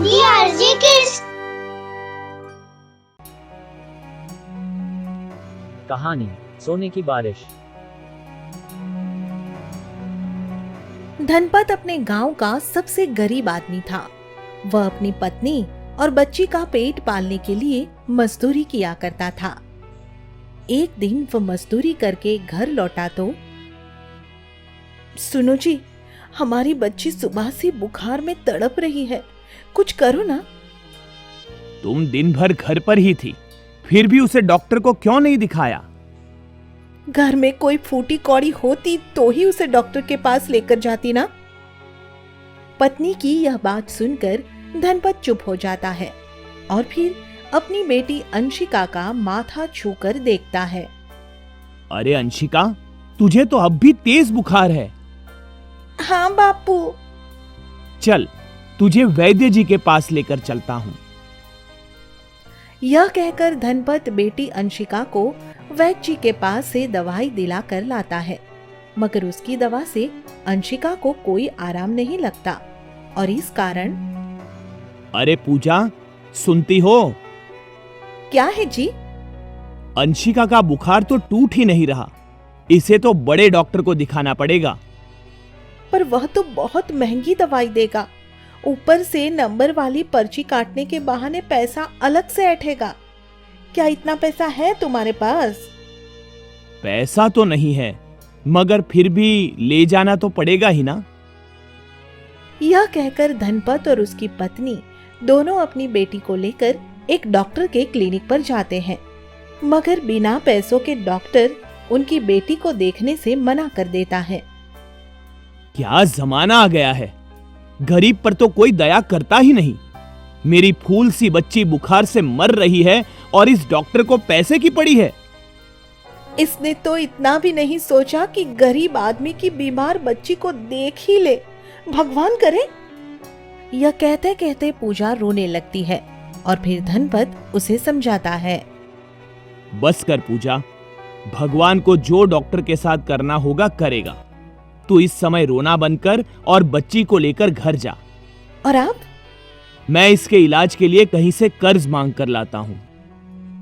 DRG Kids। कहानी सोने की बारिश। धनपत अपने गांव का सबसे गरीब आदमी था। वह अपनी पत्नी और बच्ची का पेट पालने के लिए मजदूरी किया करता था। एक दिन वह मजदूरी करके घर लौटा तो, सुनो जी, हमारी बच्ची सुबह से बुखार में तड़प रही है, कुछ करो ना। तुम दिन भर घर पर ही थी, फिर भी उसे डॉक्टर को क्यों नहीं दिखाया? घर में कोई फूटी कौड़ी होती तो ही उसे डॉक्टर के पास लेकर जाती ना। पत्नी की यह बात सुनकर धनपत चुप हो जाता है और फिर अपनी बेटी अंशिका का माथा छूकर देखता है। अरे अंशिका, तुझे तो अब भी तेज बुखार है। हाँ बापू। चल, तुझे वैद्य जी के पास लेकर चलता हूँ। यह कहकर धनपत बेटी अंशिका को वैद्य जी के पास से दवाई दिलाकर लाता है, मगर उसकी दवा से अंशिका को कोई आराम नहीं लगता और इस कारण। अरे पूजा, सुनती हो? क्या है जी? अंशिका का बुखार तो टूट ही नहीं रहा, इसे तो बड़े डॉक्टर को दिखाना पड़ेगा। पर वह तो बहुत महंगी दवाई देगा, ऊपर से नंबर वाली पर्ची काटने के बहाने पैसा अलग से ऐंठेगा। क्या इतना पैसा है तुम्हारे पास? पैसा तो नहीं है, मगर फिर भी ले जाना तो पड़ेगा ही ना। यह कहकर धनपत और उसकी पत्नी दोनों अपनी बेटी को लेकर एक डॉक्टर के क्लिनिक पर जाते हैं, मगर बिना पैसों के डॉक्टर उनकी बेटी को देखने से मना कर देता है। क्या जमाना आ गया है, गरीब पर तो कोई दया करता ही नहीं। मेरी फूल सी बच्ची बुखार से मर रही है और इस डॉक्टर को पैसे की पड़ी है। इसने तो इतना भी नहीं सोचा कि गरीब आदमी की बीमार बच्ची को देख ही ले, भगवान करे। यह कहते कहते पूजा रोने लगती है और फिर धनपत उसे समझाता है। बस कर पूजा, भगवान को जो डॉक्टर के साथ करना होगा करेगा। तू इस समय रोना बंद कर और बच्ची को लेकर घर जा। और आप? मैं इसके इलाज के लिए कहीं से कर्ज मांग कर लाता हूँ।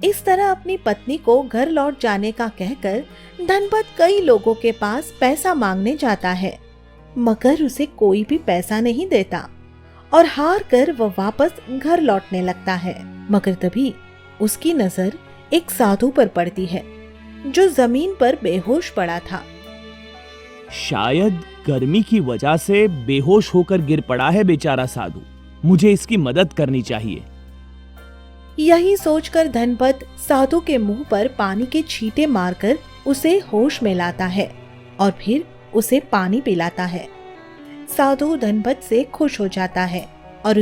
इस तरह अपनी पत्नी को घर लौट जाने का कहकर धनपत कई लोगों के पास पैसा मांगने जाता है, मगर उसे कोई भी पैसा नहीं देता और हार कर वह वापस घर लौटने लगता है। मगर तभी उसकी नजर एक साधु पर पड़ती है जो जमीन पर बेहोश पड़ा था। शायद गर्मी की वजह से बेहोश होकर गिर पड़ा है बेचारा साधु, मुझे इसकी मदद करनी चाहिए। यही सोचकर धनपत साधु के मुंह पर पानी के छींटे मारकर उसे होश में लाता है और फिर उसे पानी पिलाता है। साधु धनपत से खुश हो जाता है और